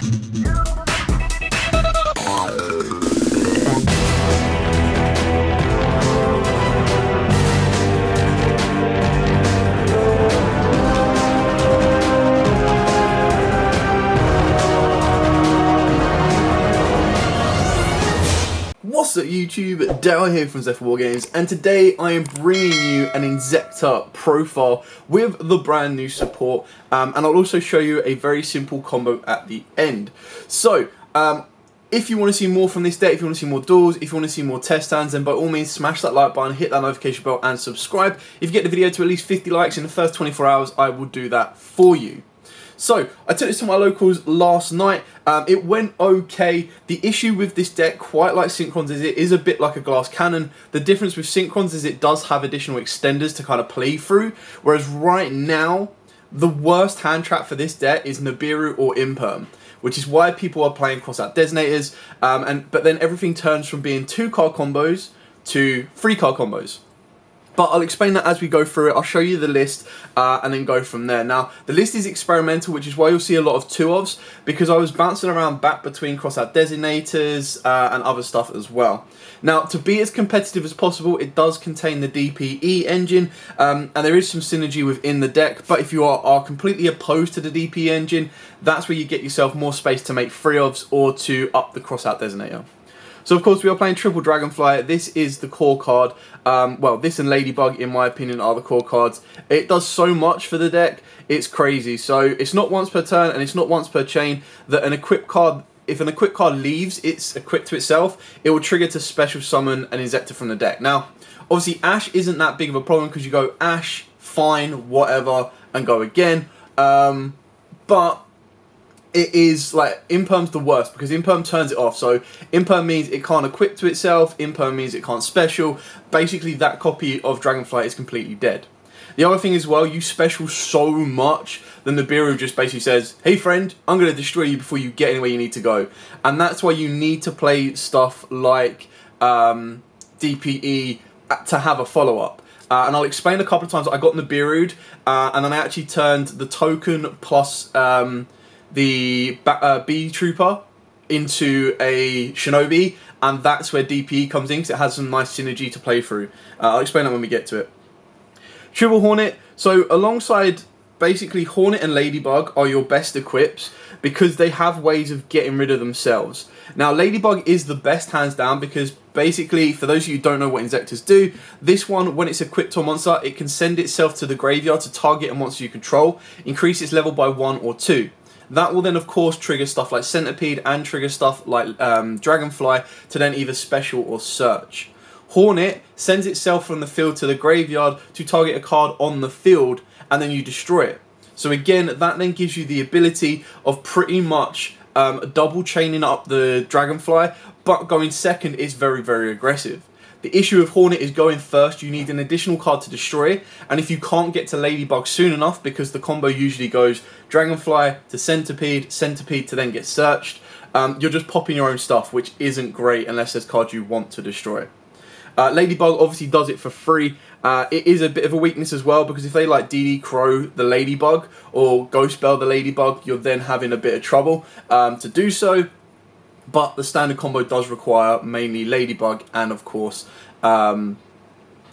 What's up YouTube, Daryl here from Inzektor Games, and today I am bringing you an Inzektor profile with the brand new support, and I'll also show you a very simple combo at the end. So, if you want to see more from this deck, if you want to see more duels, if you want to see more test hands, then by all means smash that like button, hit that notification bell and subscribe. If you get the video to at least 50 likes in the first 24 hours, I will do that for you. So, I took this to my locals last night. It went okay. The issue with this deck, quite like Synchron's, is it is a bit like a glass cannon. The difference with Synchron's is it does have additional extenders to kind of play through, whereas right now, the worst hand trap for this deck is Nibiru or Imperm, which is why people are playing cross-out Detonators, but then everything turns from being 2-card combos to 3-card combos. But I'll explain that as we go through it. I'll show you the list and then go from there. Now, the list is experimental, which is why you'll see a lot of 2-ofs, because I was bouncing around back between cross-out Designators and other stuff as well. Now, to be as competitive as possible, it does contain the DPE engine, and there is some synergy within the deck, but if you are completely opposed to the DPE engine, that's where you get yourself more space to make 3-ofs or to up the cross-out Designator. So of course we are playing triple Dragonfly. This is the core card. Well, this and Ladybug, in my opinion, are the core cards. It does so much for the deck, it's crazy. So it's not once per turn and it's not once per chain that an equip card, if an equip card leaves its equip to itself, it will trigger to special summon an Inzektor from the deck. Now, obviously Ash isn't that big of a problem because you go Ash, fine, whatever, and go again. But it is like Imperm's the worst because Imperm turns it off. So Imperm means it can't equip to itself, Imperm means it can't special. Basically that copy of Dragonfly is completely dead. The other thing as well, you special so much that Nibiru just basically says, hey friend, I'm going to destroy you before you get anywhere you need to go. And that's why you need to play stuff like DPE to have a follow-up. And I'll explain a couple of times I got Nibiru'd, and then I actually turned the token plus the bee trooper into a shinobi, and that's where DPE comes in because it has some nice synergy to play through. I'll explain that when we get to it. Triple Hornet, so alongside basically Hornet and Ladybug are your best equips because they have ways of getting rid of themselves. Now Ladybug is the best hands down because basically, for those of you who don't know what Inzektors do, this one, when it's equipped to a monster, it can send itself to the graveyard to target a monster you control, increase its level by 1 or 2. That will then, of course, trigger stuff like Centipede and trigger stuff like Dragonfly to then either special or search. Hornet sends itself from the field to the graveyard to target a card on the field, and then you destroy it. So again, that then gives you the ability of pretty much double chaining up the Dragonfly, but going second is very, very aggressive. The issue with Hornet is going first, you need an additional card to destroy it, and if you can't get to Ladybug soon enough, because the combo usually goes Dragonfly to Centipede, Centipede to then get searched, you're just popping your own stuff, which isn't great unless there's cards you want to destroy. Ladybug obviously does it for free. It is a bit of a weakness as well, because if they like DD Crow the Ladybug, or Ghost Spell the Ladybug, you're then having a bit of trouble to do so. But the standard combo does require mainly Ladybug and, of course, your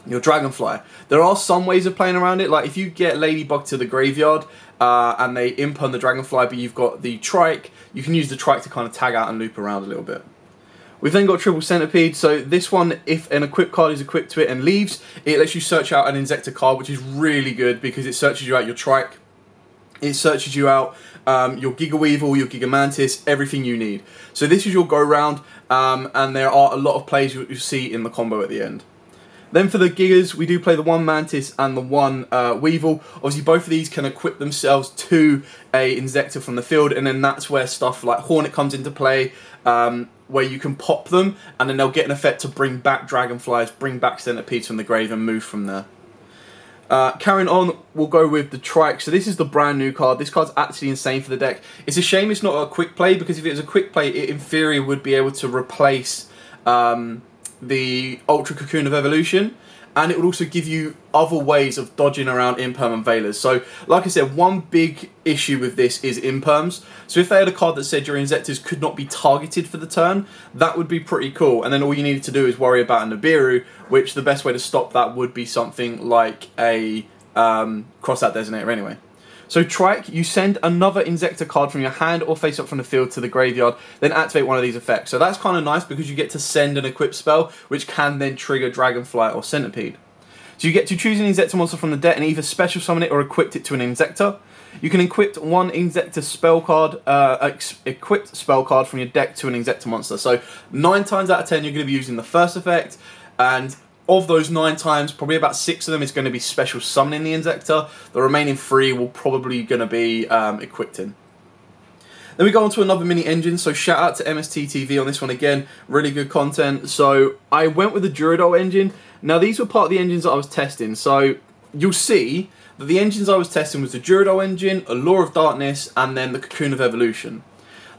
Dragonfly. There are some ways of playing around it. Like, if you get Ladybug to the graveyard and they imp on the Dragonfly, but you've got the Trike, you can use the Trike to kind of tag out and loop around a little bit. We've then got Triple Centipede. So this one, if an equipped card is equipped to it and leaves, it lets you search out an Inzektor card, which is really good because it searches you out your Trike. It searches you out your Giga Weevil, your Giga Mantis, everything you need. So this is your go-round, and there are a lot of plays you'll see in the combo at the end. Then for the Gigas, we do play the one Mantis and the one Weevil. Obviously, both of these can equip themselves to a Inzektor from the field, and then that's where stuff like Hornet comes into play, where you can pop them, and then they'll get an effect to bring back Dragonflies, bring back Centipedes from the grave, and move from there. Carrying on, we'll go with the Trike. So this is the brand new card. This card's actually insane for the deck. It's a shame it's not a quick play, because if it was a quick play, it in theory would be able to replace the Ultra Cocoon of Evolution. and it would also give you other ways of dodging around imperm and veilers. So, like I said, one big issue with this is imperms. So if they had a card that said your Inzektors could not be targeted for the turn, that would be pretty cool. And then all you needed to do is worry about a Nibiru, which the best way to stop that would be something like a Crossout Designator anyway. So Trike, you send another Inzektor card from your hand or face up from the field to the graveyard, then activate one of these effects. So that's kind of nice because you get to send an equip spell, which can then trigger Dragonfly or Centipede. So you get to choose an Inzektor monster from the deck and either special summon it or equip it to an Inzektor. You can equip one Inzektor spell card, equipped spell card from your deck to an Inzektor monster. So 9 times out of 10 you're going to be using the first effect, and of those 9 times, probably about 6 of them is going to be special summoning the Inzektor. The remaining 3 will probably going to be equipped in. Then we go on to another mini engine, so shout out to MSTTV on this one again, really good content. So I went with the Duradol engine. Now these were part of the engines that I was testing, so you'll see that the engines I was testing was the Duradol engine, Allure of Darkness, and then the Cocoon of Evolution.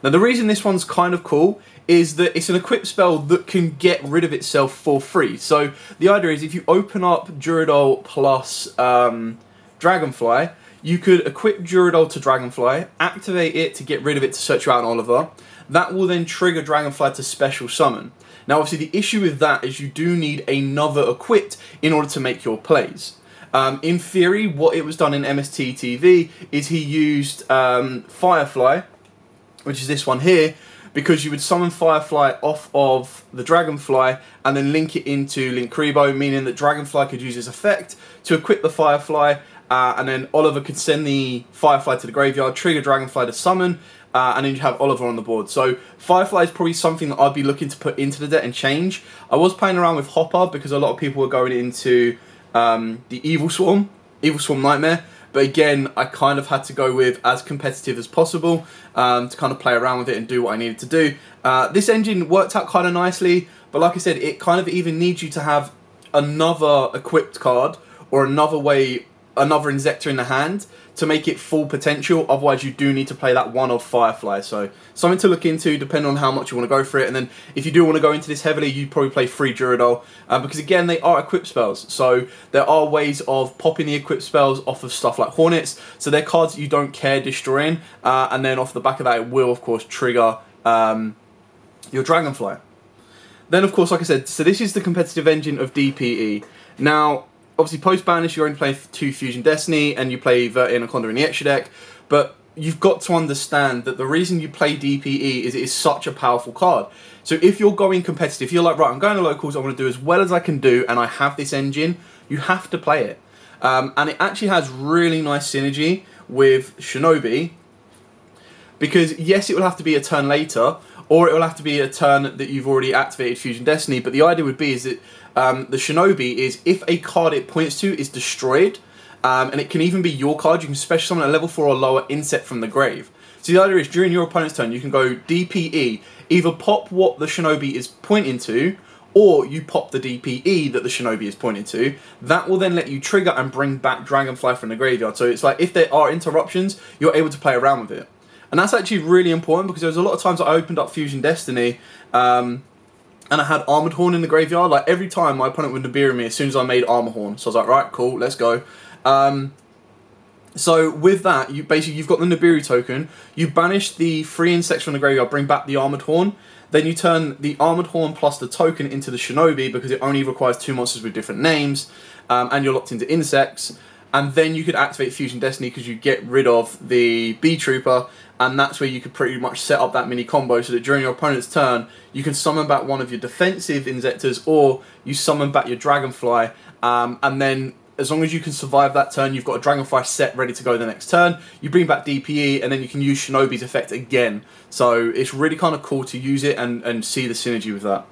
Now the reason this one's kind of cool is that it's an equip spell that can get rid of itself for free. So the idea is if you open up Duradol plus Dragonfly, you could equip Duradol to Dragonfly, activate it to get rid of it to search you out an Oliver. That will then trigger Dragonfly to special summon. Now obviously the issue with that is you do need another equipped in order to make your plays. In theory, what it was done in MST is he used Firefly, which is this one here, because you would summon Firefly off of the Dragonfly and then link it into Linkuriboh, meaning that Dragonfly could use its effect to equip the Firefly, and then Oliver could send the Firefly to the graveyard, trigger Dragonfly to summon, and then you have Oliver on the board. So Firefly is probably something that I'd be looking to put into the deck and change. I was playing around with Hopper because a lot of people were going into the Evil Swarm Nightmare. But again, I kind of had to go with as competitive as possible to kind of play around with it and do what I needed to do. This engine worked out kind of nicely, but like I said, it kind of even needs you to have another equipped card or another Inzektor in the hand to make it full potential. Otherwise, you do need to play that one of Firefly. So something to look into depending on how much you want to go for it. And then if you do want to go into this heavily, you probably play 3 Duradol because again, they are equipped spells. So there are ways of popping the equipped spells off of stuff like Hornets. So they're cards that you don't care destroying. And then off the back of that, it will of course trigger your Dragonfly. Then of course, like I said, so this is the competitive engine of DPE. Now, obviously, post-Banlist, you're only playing 2 Fusion Destiny, and you play Verti Anaconda in the extra deck, but you've got to understand that the reason you play DPE is it is such a powerful card. So if you're going competitive, you're like, right, I'm going to locals, I want to do as well as I can do, and I have this engine, you have to play it. And it actually has really nice synergy with Shinobi, because yes, it will have to be a turn later, or it will have to be a turn that you've already activated Fusion Destiny, but the idea would be is that the Shinobi is if a card it points to is destroyed, and it can even be your card, you can special summon a level 4 or lower insect from the grave. So the idea is during your opponent's turn, you can go DPE, either pop what the Shinobi is pointing to, or you pop the DPE that the Shinobi is pointing to. That will then let you trigger and bring back Dragonfly from the graveyard. So it's like if there are interruptions, you're able to play around with it. And that's actually really important because there was a lot of times I opened up Fusion Destiny, and I had Armored Horn in the graveyard. Like every time my opponent would Nibiru me as soon as I made Armor Horn. So I was like, right, cool, let's go. So with that, you've got the Nibiru token. You banish the 3 insects from the graveyard, bring back the Armored Horn. Then you turn the Armored Horn plus the token into the Shinobi because it only requires 2 monsters with different names, and you're locked into insects. And then you could activate Fusion Destiny because you get rid of the Bee Trooper, and that's where you could pretty much set up that mini combo so that during your opponent's turn, you can summon back one of your defensive Inzektors or you summon back your Dragonfly, and then as long as you can survive that turn, you've got a Dragonfly set ready to go the next turn. You bring back DPE, and then you can use Shinobi's effect again. So it's really kind of cool to use it and see the synergy with that.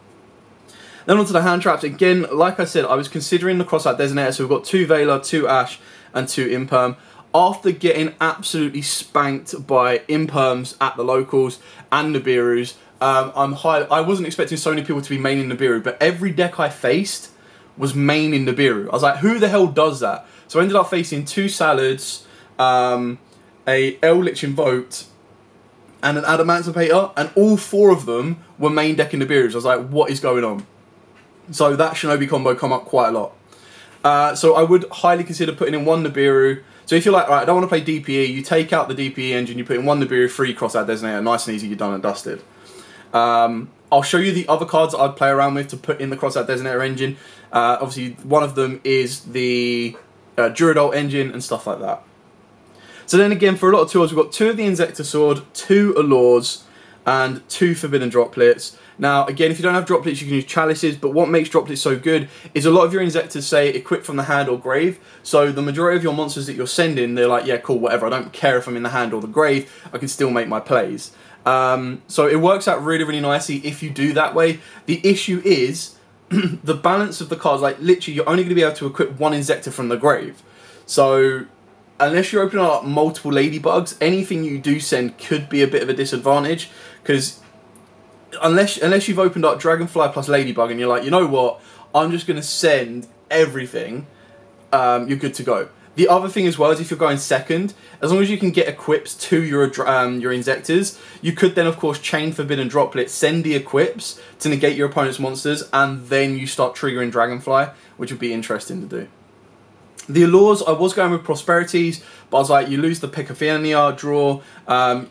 Then onto the hand traps. Again, like I said, I was considering the Crossout Designator, so we've got 2 Veiler, 2 Ash, and 2 Imperm. After getting absolutely spanked by Imperms at the locals and Nibirus, I wasn't expecting so many people to be maining Nibiru, but every deck I faced was maining Nibiru. I was like, who the hell does that? So I ended up facing 2 Salads, a Eldritch Invoked, and an Adamantipator, and all 4 of them were main decking Nibirus. I was like, what is going on? So that Shinobi combo come up quite a lot. So I would highly consider putting in one Nibiru. So if you're like, right, I don't want to play DPE, you take out the DPE engine, you put in one Nibiru, 3 Cross-Out Designator, nice and easy, you're done and dusted. I'll show you the other cards I'd play around with to put in the Cross-Out Designator engine. Obviously, one of them is the Duradol engine and stuff like that. So then again, for a lot of tools, we've got 2 of the Inzektor Sword, 2 Allures, and 2 Forbidden Droplets. Now, again, if you don't have droplets, you can use chalices, but what makes droplets so good is a lot of your Inzektors say equip from the hand or grave, so the majority of your monsters that you're sending, they're like, yeah, cool, whatever, I don't care if I'm in the hand or the grave, I can still make my plays. So it works out really, really nicely if you do that way. The issue is the balance of the cards, like literally you're only going to be able to equip 1 Inzektor from the grave. So unless you're opening up multiple ladybugs, anything you do send could be a bit of a disadvantage, because unless you've opened up Dragonfly plus Ladybug and you're like, you know what, I'm just going to send everything, you're good to go. The other thing as well is if you're going second, as long as you can get equips to your Inzektors, you could then of course chain Forbidden Droplet, send the equips to negate your opponent's monsters, and then you start triggering Dragonfly, which would be interesting to do. The Allures, I was going with Prosperities, but I was like, you lose the Picophenia draw.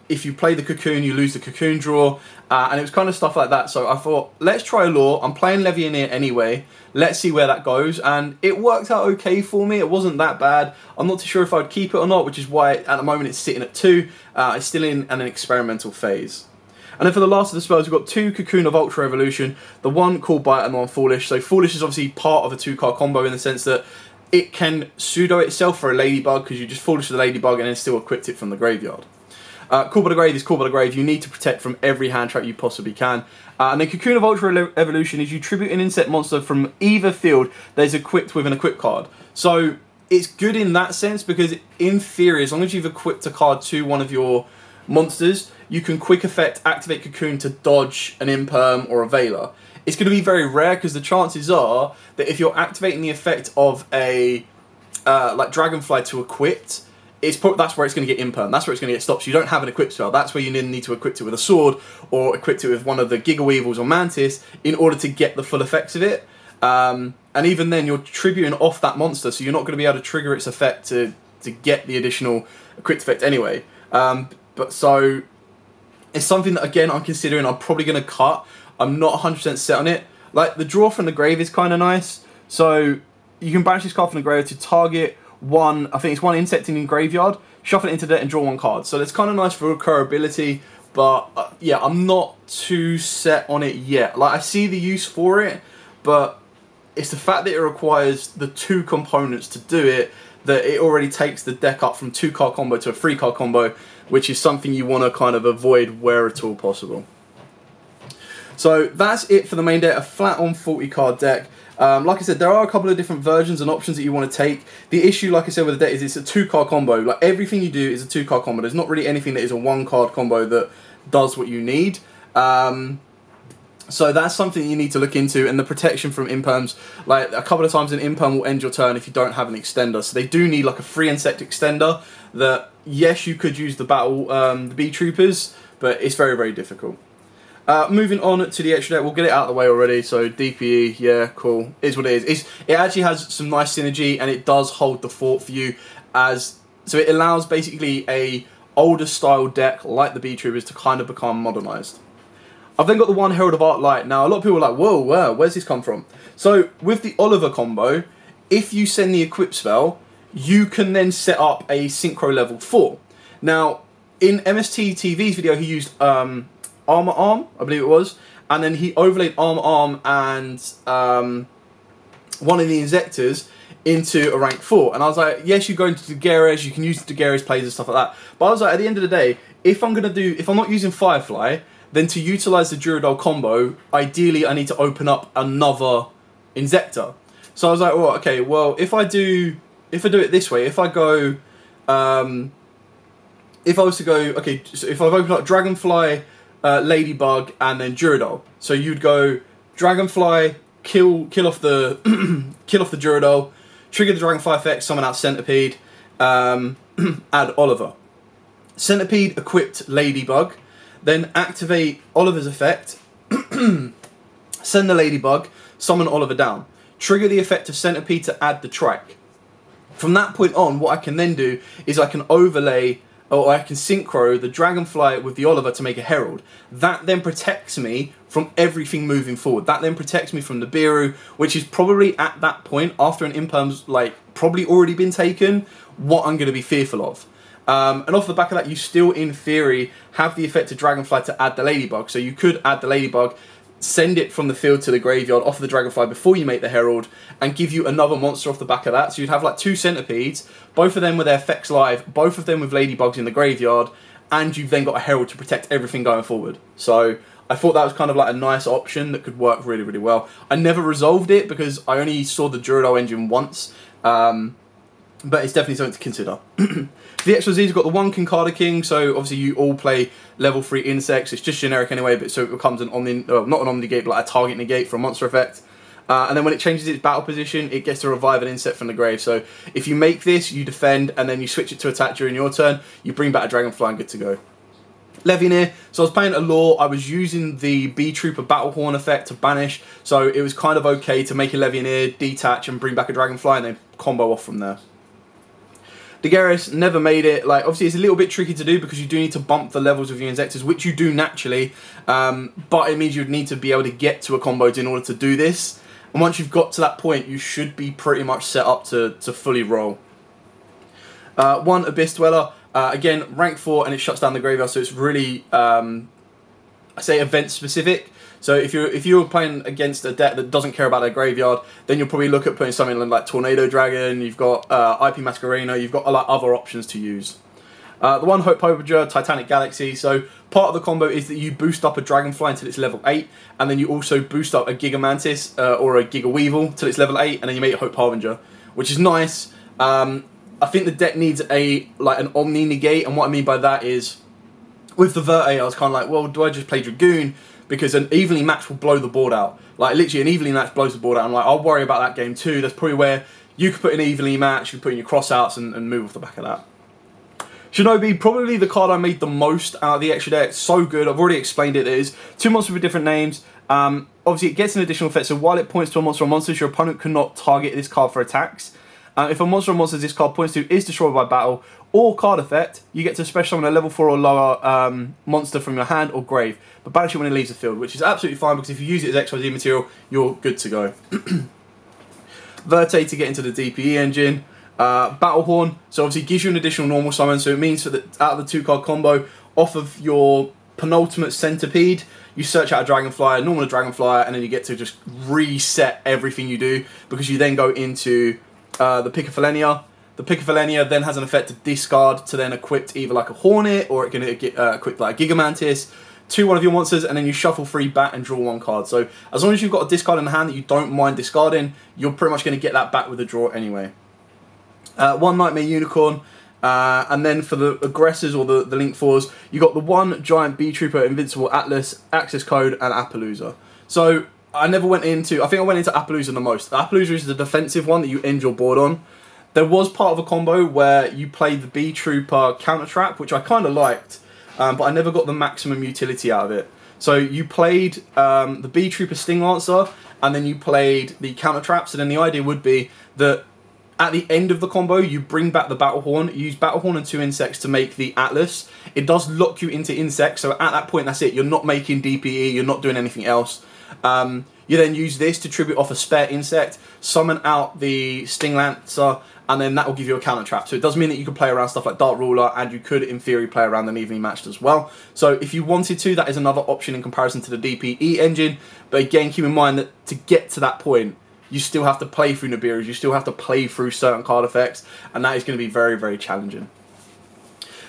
If you play the Cocoon, you lose the Cocoon draw. And it was kind of stuff like that. So I thought, let's try Allure. I'm playing Levianeer anyway. Let's see where that goes. And it worked out okay for me. It wasn't that bad. I'm not too sure if I'd keep it or not, which is why at the moment it's sitting at 2. It's still in an experimental phase. And then for the last of the spells, we've got 2 Cocoon of Ultra Evolution. The one called Bite and the one Foolish. So Foolish is obviously part of a 2-card combo in the sense that it can pseudo itself for a Ladybug, because you just Foolish the Ladybug and then still equipped it from the graveyard. Call by the Grave is Call by the Grave. You need to protect from every hand trap you possibly can. And then Cocoon of Ultra Evolution is you tribute an insect monster from either field that is equipped with an equip card. So it's good in that sense, because in theory, as long as you've equipped a card to one of your monsters, you can quick effect activate Cocoon to dodge an Imperm or a Veiler. It's going to be very rare, because the chances are that if you're activating the effect of a like Dragonfly to equipped, that's where it's going to get Imperm. That's where it's going to get stopped. So you don't have an equip spell. That's where you need to equip it with a sword, or equip it with one of the Giga Weevils or Mantis in order to get the full effects of it. And even then, you're tributing off that monster, so you're not going to be able to trigger its effect to get the additional equipped effect anyway. But so it's something that, again, I'm considering I'm probably going to cut. I'm not 100% set on it. Like, the draw from the grave is kind of nice. So you can banish this card from the grave to target one, I think it's 1 insect in your graveyard, shuffle it into deck and draw 1 card. So it's kind of nice for recurability, but yeah, I'm not too set on it yet. Like, I see the use for it, but it's the fact that it requires the 2 components to do it, that it already takes the deck up from 2-card combo to a 3-card combo, which is something you want to kind of avoid where at all possible. So that's it for the main deck, a flat on 40 card deck. Like I said, there are a couple of different versions and options that you want to take. The issue, like I said, with the deck is it's a 2-card combo. Like, everything you do is a 2-card combo. There's not really anything that is a 1-card combo that does what you need. So that's something you need to look into. And the protection from Imperms, like a couple of times an Imperm will end your turn if you don't have an extender. So they do need like a 3 insect extender that, yes, you could use the the Bee Troopers, but it's very, very difficult. Moving on to the extra deck, we'll get it out of the way already. So DPE, yeah, cool, is what it is. It actually has some nice synergy, and it does hold the fort for you, so it allows basically a older style deck like the Bee Troopers to kind of become modernized. I've then got the 1 Herald of Arc Light. Now, a lot of people are like, whoa, where's this come from? So with the Oliver combo, if you send the equip spell, you can then set up a Synchro level 4. Now, in MST TV's video, he used Armor Arm, I believe it was, and then he overlaid Armor Arm and one of the Inzektors into a rank 4. And I was like, yes, you go into Daguerre's, you can use Daguerre's plays and stuff like that. But I was like, at the end of the day, if I'm not using Firefly, then to utilize the Duradol combo, ideally I need to open up another Inzektor. So I was like, well, okay, well, if I do it this way, if I go, if I was to go, okay, so if I've opened up Dragonfly, Ladybug, and then Duradol. So you'd go Dragonfly, kill off the Duradol, trigger the Dragonfly effect, summon out Centipede, add Oliver. Centipede equipped Ladybug, then activate Oliver's effect, send the Ladybug, summon Oliver down. trigger the effect of Centipede to add the track. From that point on, what I can then do is I can overlay, or I can synchro the Dragonfly with the Oliver to make a Herald. That then protects me from everything moving forward. That then protects me from the Biru, which is probably at that point, after an Imperm's like probably already been taken, what I'm going to be fearful of. And off the back of that, you still, in theory, have the effect of Dragonfly to add the Ladybug. So you could add the Ladybug, send it from the field to the graveyard, offer the Dragonfly before you make the Herald, and give you another monster off the back of that. So you'd have like 2 Centipedes, both of them with their effects live, both of them with Ladybugs in the graveyard, and you've then got a Herald to protect everything going forward. So I thought that was kind of like a nice option that could work really, really well. I never resolved it because I only saw the Gyarados engine once, but it's definitely something to consider. The XYZ's got the 1 Kincada King, so obviously you all play level 3 insects. It's just generic anyway, but so it becomes an Omni, not an Omni Negate, but like a target negate for a monster effect. And then when it changes its battle position, it gets to revive an insect from the grave. So if you make this, you defend, and then you switch it to attack during your turn, you bring back a Dragonfly and good to go. Levianeer, so I was playing a Law, I was using the B-Trooper Battle Horn effect to banish, so it was kind of okay to make a Levianeer, detach, and bring back a Dragonfly, and then combo off from there. Daguerreo's never made it. Like, obviously it's a little bit tricky to do because you do need to bump the levels of your Inzektors, which you do naturally, but it means you'd need to be able to get to a combo in order to do this. And once you've got to that point, you should be pretty much set up to fully roll. 1 Abyss Dweller, again, rank 4, and it shuts down the graveyard, so it's really, I say, event specific. So if you're playing against a deck that doesn't care about their graveyard, then you'll probably look at putting something like Tornado Dragon. You've got IP Masquerena. You've got like other options to use. The 1 Hope Popager, Titanic Galaxy. So part of the combo is that you boost up a Dragonfly until it's level 8, and then you also boost up a Gigamantis or a Giga Weevil till it's level 8, and then you make a Hope Harbinger, which is nice. I think the deck needs an Omni Negate, and what I mean by that is, with the Verte, I was kind of like, well, do I just play Dragoon? Because an evenly match will blow the board out. Like, literally, an evenly match blows the board out. I'm like, I'll worry about that game too. That's probably where you could put an evenly match, you could put in your crossouts and move off the back of that. Shinobi, probably the card I made the most out of the extra deck. So good. I've already explained it. It is 2 monsters with different names. Obviously, it gets an additional effect. So while it points to a monster or monsters, your opponent cannot target this card for attacks. If a monster or monsters this card points to is destroyed by battle or card effect, you get to special summon a level 4 or lower monster from your hand or grave, but banish it when it leaves the field, which is absolutely fine because if you use it as XYZ material, you're good to go. Verte to get into the DPE engine. Battle Horn, so obviously it gives you an additional normal summon, so it means that out of the 2-card combo, off of your penultimate Centipede, you search out a Dragonfly, a normal Dragonfly, and then you get to just reset everything you do because you then go into the Picafolenia. The Picafolenia then has an effect to discard to then equip either like a Hornet or it can equip like a Gigamantis to one of your monsters, and then you shuffle 3 back and draw 1 card. So as long as you've got a discard in the hand that you don't mind discarding, you're pretty much going to get that back with a draw anyway. 1 Nightmare Unicorn, and then for the aggressors or the Link 4s, you got the 1 Giant B-Trooper, Invincible Atlas, Access Code, and Appaloosa. So I never went into, I think I went into Appaloosa the most. Appaloosa is the defensive one that you end your board on. There was part of a combo where you played the B-Trooper Counter Trap, which I kind of liked, but I never got the maximum utility out of it. So you played the B-Trooper Sting Lancer, and then you played the Counter Trap, so then the idea would be that at the end of the combo, you bring back the Battle Horn, you use Battle Horn and 2 insects to make the Atlas. It does lock you into insects, so at that point, that's it. You're not making DPE, you're not doing anything else. You then use this to tribute off a spare insect, summon out the Sting Lancer, and then that will give you a counter trap. So it does mean that you can play around stuff like Dark Ruler, and you could, in theory, play around them evenly matched as well. So if you wanted to, that is another option in comparison to the DPE engine. But again, keep in mind that to get to that point, you still have to play through Nibiru's, you still have to play through certain card effects, and that is going to be very, very challenging.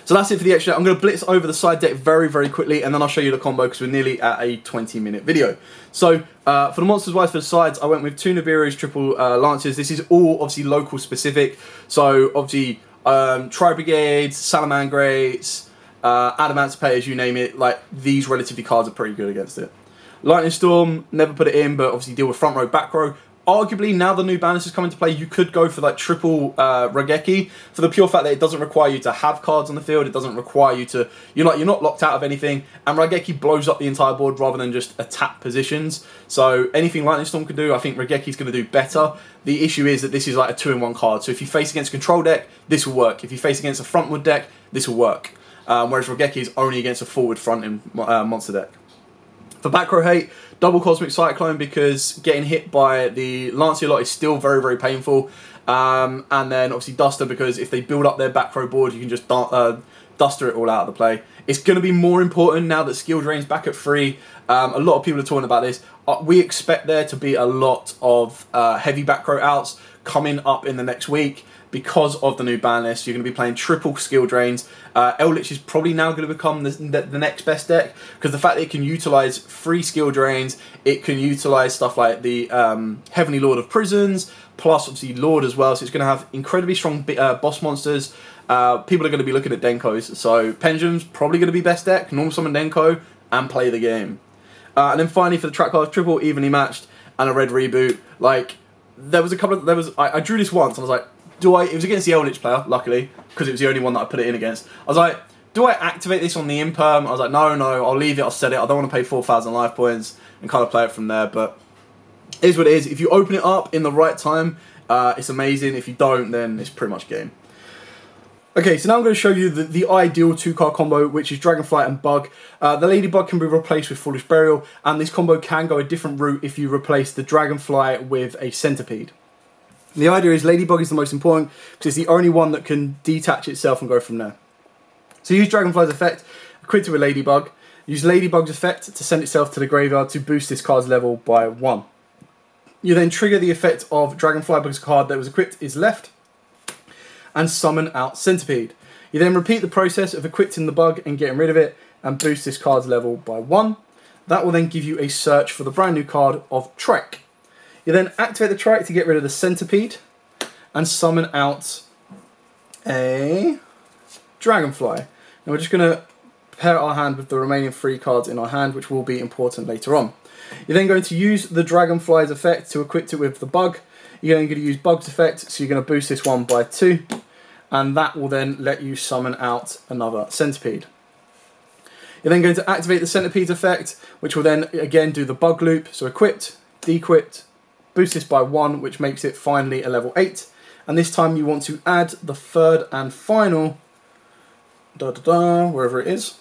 So that's it for the extra deck. I'm going to blitz over the side deck very, very quickly, and then I'll show you the combo because we're nearly at a 20-minute video. So for the monsters wise for the sides, I went with 2 Nibiru's, triple Lancers. This is all obviously local specific. So obviously Tri-Brigades, Salamangrates, Adamantipator, you name it, like these relatively cards are pretty good against it. Lightning Storm, never put it in, but obviously deal with front row, back row. Arguably, now the new Banlist is coming to play, you could go for like triple Raigeki for the pure fact that it doesn't require you to have cards on the field. It doesn't require you to, you're not locked out of anything. And Raigeki blows up the entire board rather than just attack positions. So anything Lightning Storm can do, I think Raigeki's going to do better. The issue is that this is like a 2-in-1 card. So if you face against a control deck, this will work. If you face against a frontward deck, this will work. Whereas Raigeki is only against a forward fronting monster deck. For back row hate, double Cosmic Cyclone because getting hit by the Lancelot is still very, very painful. And then obviously Duster because if they build up their back row board, you can just Duster it all out of the play. It's going to be more important now that Skill Drain's back at 3. A lot of people are talking about this. We expect there to be a lot of heavy back row outs coming up in the next week. Because of the new ban list, you're going to be playing triple skill drains. Eldritch is probably now going to become the next best deck because the fact that it can utilize 3 skill drains, it can utilize stuff like the Heavenly Lord of Prisons, plus obviously Lord as well. So it's going to have incredibly strong boss monsters. People are going to be looking at Denkos. So Pendulum's probably going to be best deck. Normal summon Denko and play the game. And then finally for the track cards, triple evenly matched and a red reboot. Like there was a couple of I drew this once and I was like. It was against the Eldritch player, luckily, because it was the only one that I put it in against. I was like, do I activate this on the Imperm? I was like, no, I'll leave it, I'll set it. I don't want to pay 4,000 life points and kind of play it from there, but it is what it is. If you open it up in the right time, it's amazing. If you don't, then it's pretty much game. Okay, so now I'm going to show you the ideal 2-card combo, which is Dragonflight and Bug. The Ladybug can be replaced with Foolish Burial, and this combo can go a different route if you replace the Dragonfly with a Centipede. The idea is Ladybug is the most important because it's the only one that can detach itself and go from there. So use Dragonfly's effect, equip it with Ladybug. Use Ladybug's effect to send itself to the graveyard to boost this card's level by 1. You then trigger the effect of Dragonfly because the card that was equipped is left and summon out Centipede. You then repeat the process of equipping the bug and getting rid of it and boost this card's level by 1. That will then give you a search for the brand new card of Trek. You then activate the Trike to get rid of the Centipede and summon out a Dragonfly. Now we're just going to pair our hand with the remaining 3 cards in our hand, which will be important later on. You're then going to use the Dragonfly's effect to equip it with the Bug. You're then going to use Bug's effect, so you're going to boost this one by 2, and that will then let you summon out another Centipede. You're then going to activate the Centipede's effect, which will then again do the Bug loop, so equipped, dequipped, boost this by 1, which makes it finally a level 8. And this time you want to add the 3rd and final, wherever it is,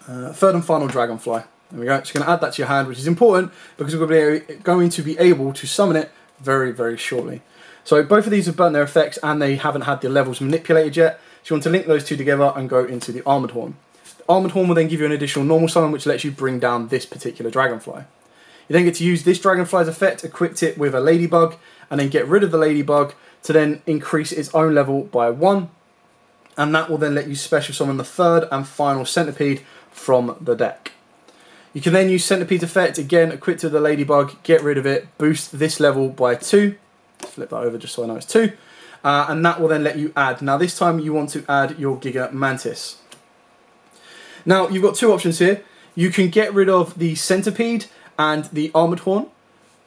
3rd and final Dragonfly. There we go. So you're going to add that to your hand, which is important because we're going to be able to summon it very, very shortly. So both of these have burnt their effects and they haven't had the levels manipulated yet. So you want to link those two together and go into the Armoured Horn. The Armoured Horn will then give you an additional normal summon, which lets you bring down this particular Dragonfly. You then get to use this Dragonfly's effect, equip it with a Ladybug, and then get rid of the Ladybug to then increase its own level by 1. And that will then let you special summon the 3rd and final Centipede from the deck. You can then use Centipede's effect, again, equip to the Ladybug, get rid of it, boost this level by 2. Flip that over just so I know it's 2. And that will then let you add. Now this time you want to add your Giga Mantis. Now you've got 2 options here. You can get rid of the Centipede and the Armoured Horn,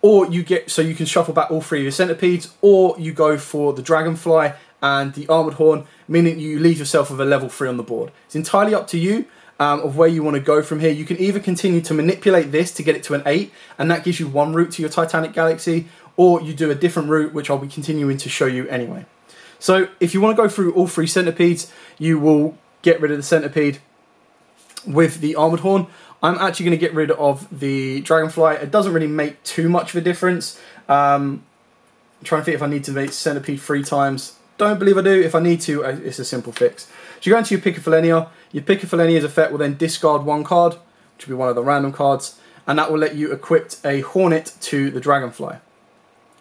or you can shuffle back all 3 of your Centipedes, or you go for the Dragonfly and the Armoured Horn, meaning you leave yourself with a level 3 on the board. It's entirely up to you of where you want to go from here. You can either continue to manipulate this to get it to an 8, and that gives you one route to your Titanic Galaxy, or you do a different route, which I'll be continuing to show you anyway. So if you want to go through all 3 Centipedes, you will get rid of the Centipede with the Armoured Horn. I'm actually going to get rid of the Dragonfly. It doesn't really make too much of a difference. I'm trying to think if I need to make Centipede 3 times. Don't believe I do. If I need to, it's a simple fix. So you go into your Pickofalenia. Your Pickofalenia's effect will then discard 1 card, which will be one of the random cards, and that will let you equip a Hornet to the Dragonfly.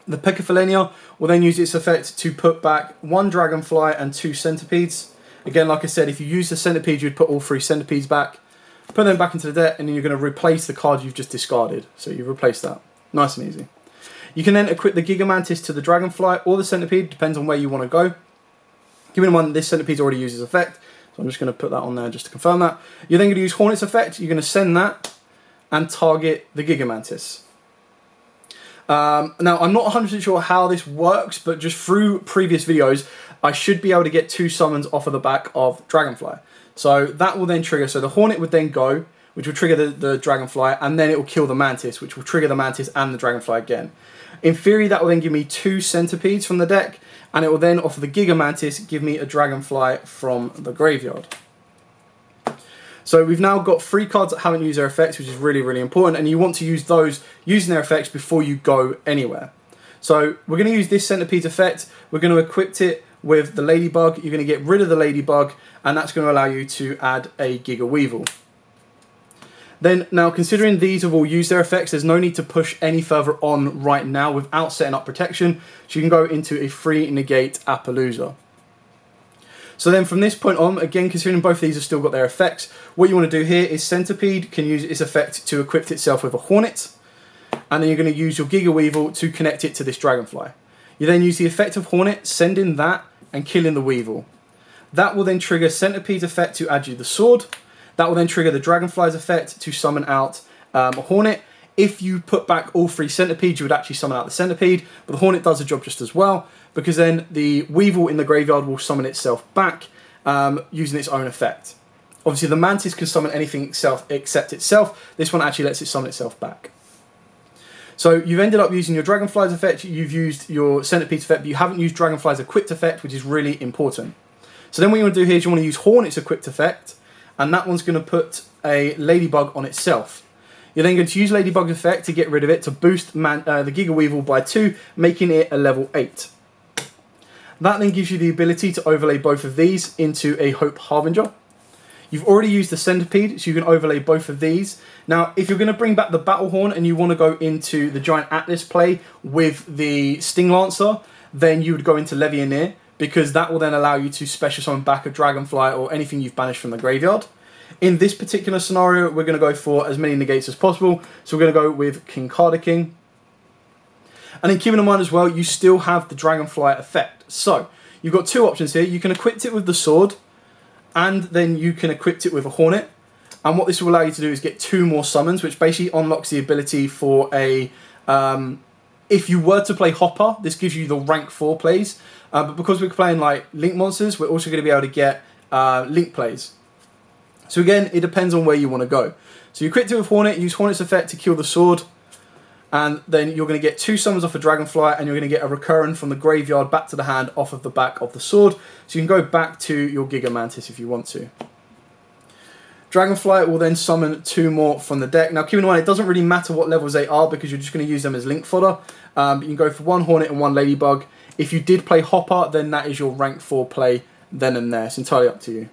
The Pickofalenia will then use its effect to put back 1 Dragonfly and 2 Centipedes. Again, like I said, if you use the Centipede, you'd put all 3 Centipedes back. Put them back into the deck, and then you're going to replace the card you've just discarded. So you replace that. Nice and easy. You can then equip the Gigamantis to the Dragonfly or the Centipede, depends on where you want to go. Keep in mind this Centipede's already used its effect, so I'm just going to put that on there just to confirm that. You're then going to use Hornet's effect. You're going to send that and target the Gigamantis. Now, I'm not 100% sure how this works, but just through previous videos, I should be able to get 2 summons off of the back of Dragonfly. So that will then trigger, so the Hornet would then go, which will trigger the Dragonfly, and then it will kill the Mantis, which will trigger the Mantis and the Dragonfly again. In theory, that will then give me 2 Centipedes from the deck, and it will then, off of the Giga Mantis, give me a Dragonfly from the graveyard. So we've now got 3 cards that haven't used their effects, which is really, really important, and you want to use those using their effects before you go anywhere. So we're going to use this Centipede effect. We're going to equip it with the Ladybug. You're going to get rid of the Ladybug, and that's going to allow you to add a Giga Weevil. Then, now considering these have all used their effects, there's no need to push any further on right now without setting up protection, so you can go into a free negate Appaloosa. So then from this point on, again, considering both of these have still got their effects, what you want to do here is Centipede can use its effect to equip itself with a Hornet, and then you're going to use your Giga Weevil to connect it to this Dragonfly. You then use the effect of Hornet, sending that and killing the Weevil. That will then trigger Centipede's effect to add you the Sword. That will then trigger the Dragonfly's effect to summon out a Hornet. If you put back all 3 Centipedes, you would actually summon out the Centipede, but the Hornet does the job just as well, because then the Weevil in the graveyard will summon itself back using its own effect. Obviously, the Mantis can summon anything except itself. This one actually lets it summon itself back. So you've ended up using your Dragonfly's effect, you've used your Centipede's effect, but you haven't used Dragonfly's equipped effect, which is really important. So then what you want to do here is you want to use Hornet's equipped effect, and that one's going to put a Ladybug on itself. You're then going to use Ladybug's effect to get rid of it, to boost the Giga Weevil by 2, making it a level 8. That then gives you the ability to overlay both of these into a Hope Harbinger. You've already used the Centipede, so you can overlay both of these. Now, if you're going to bring back the Battlehorn and you want to go into the Giant Atlas play with the Sting Lancer, then you would go into Levianeer, because that will then allow you to special summon back a Dragonfly or anything you've banished from the graveyard. In this particular scenario, we're going to go for as many negates as possible, so we're going to go with King King. And then keeping in mind as well, you still have the Dragonfly effect. So, you've got 2 options here. You can equip it with the Sword, and then you can equip it with a Hornet. And what this will allow you to do is get 2 more summons, which basically unlocks the ability for a... if you were to play Hopper, this gives you the rank 4 plays. But because we're playing like Link monsters, we're also going to be able to get Link plays. So again, it depends on where you want to go. So you equip it with Hornet, use Hornet's effect to kill the Sword, and then you're going to get 2 summons off a Dragonfly, and you're going to get a Recurrent from the graveyard back to the hand off of the back of the Sword. So you can go back to your Giga Mantis if you want to. Dragonfly will then summon 2 more from the deck. Now keep in mind, it doesn't really matter what levels they are, because you're just going to use them as Link fodder. But you can go for 1 Hornet and 1 Ladybug. If you did play Hopper, then that is your rank 4 play then and there. It's entirely up to you.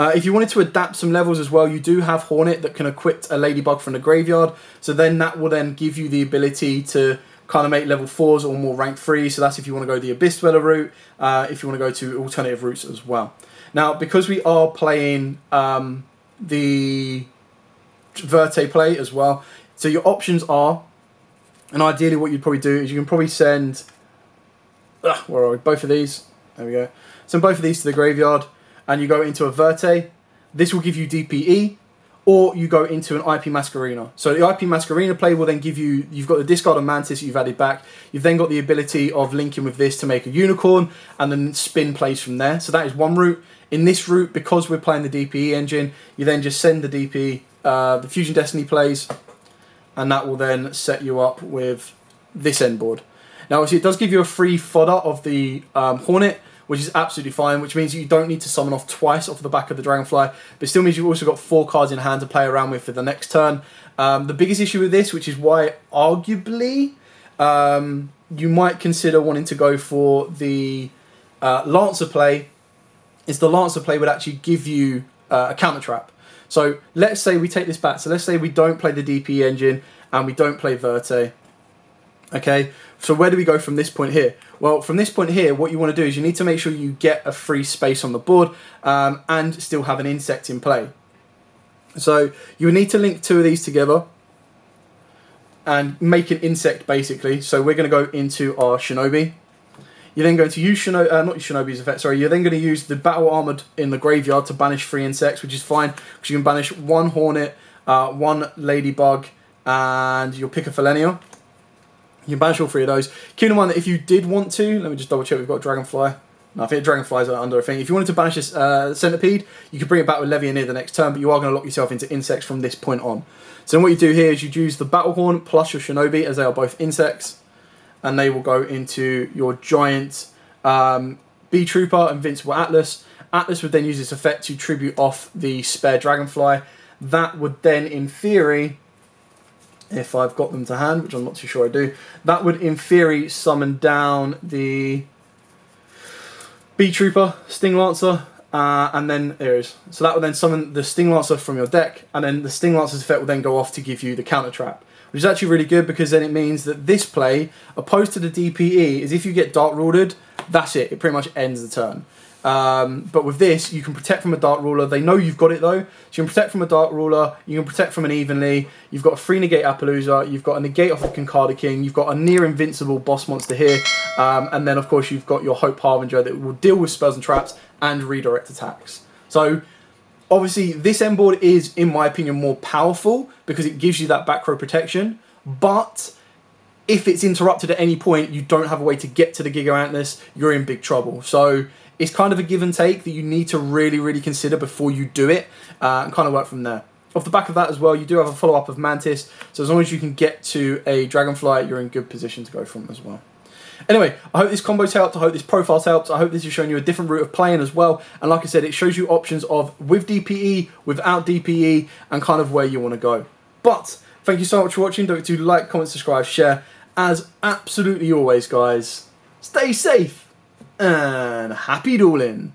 If you wanted to adapt some levels as well, you do have Hornet that can equip a Ladybug from the graveyard. So then that will then give you the ability to kind of make level 4s or more rank 3. So that's if you want to go the Abyss Dweller route, if you want to go to alternative routes as well. Now, because we are playing the Verte play as well, so your options are, and ideally what you'd probably do is you can probably send, where are we? Both of these. There we go. Send both of these to the graveyard, and you go into a Verte. This will give you DPE, or you go into an IP Masquerena. So the IP Masquerena play will then give you, you've got the discard of Mantis that you've added back. You've then got the ability of linking with this to make a Unicorn, and then spin plays from there. So that is one route. In this route, because we're playing the DPE engine, you then just send the DPE, the Fusion Destiny plays, and that will then set you up with this end board. Now, obviously, it does give you a free fodder of the Hornet, which is absolutely fine, which means you don't need to summon off twice off the back of the Dragonfly, but it still means you've also got 4 cards in hand to play around with for the next turn. The biggest issue with this, which is why arguably you might consider wanting to go for the Lancer play, is the Lancer play would actually give you a counter trap. So let's say we take this back. So let's say we don't play the DP engine and we don't play Verte. Okay, so where do we go from this point here? Well, from this point here, what you want to do is you need to make sure you get a free space on the board and still have an insect in play. So you need to link 2 of these together and make an insect basically. So we're going to go into our Shinobi. You're then going to use not Shinobi's effect, sorry. You're then going to use the Battle Armored in the graveyard to banish 3 insects, which is fine because you can banish 1 Hornet, 1 Ladybug, and you'll pick a Felenia. You can banish all 3 of those. Keep in mind that if you did want to, let me just double check, we've got Dragonfly. No, I think Dragonflies are under a thing. If you wanted to banish this Centipede, you could bring it back with Levianeer the next turn, but you are going to lock yourself into insects from this point on. So then what you do here is you use the Battlehorn plus your Shinobi, as they are both insects, and they will go into your giant B-Trooper, Invincible Atlas. Atlas would then use this effect to tribute off the spare Dragonfly. That would then, in theory, if I've got them to hand, which I'm not too sure I do, that would, in theory, summon down the B-Trooper, Sting Lancer, and then there is. So that will then summon the Sting Lancer from your deck, and then the Sting Lancer's effect will then go off to give you the counter trap, which is actually really good because then it means that this play, opposed to the DPE, is if you get Dark Ruled, that's it. It pretty much ends the turn. But with this, you can protect from a Dark Ruler. They know you've got it though, so you can protect from a Dark Ruler, you can protect from an Evenly, you've got a 3 negate Appaloosa, you've got a negate off of Kincada King, you've got a near invincible boss monster here, and then of course you've got your Hope Harbinger that will deal with spells and traps and redirect attacks. So obviously this end board is, in my opinion, more powerful because it gives you that back row protection, but if it's interrupted at any point, you don't have a way to get to the Giga Antlers, you're in big trouble. So it's kind of a give and take that you need to really, really consider before you do it, and kind of work from there. Off the back of that as well, you do have a follow-up of Mantis, so as long as you can get to a Dragonfly, you're in good position to go from as well. Anyway, I hope this combo's helped, I hope this profile's helped, I hope this has shown you a different route of playing as well, and like I said, it shows you options of with DPE, without DPE, and kind of where you want to go. But, thank you so much for watching, don't forget to like, comment, subscribe, share. As absolutely always, guys, stay safe and happy dueling.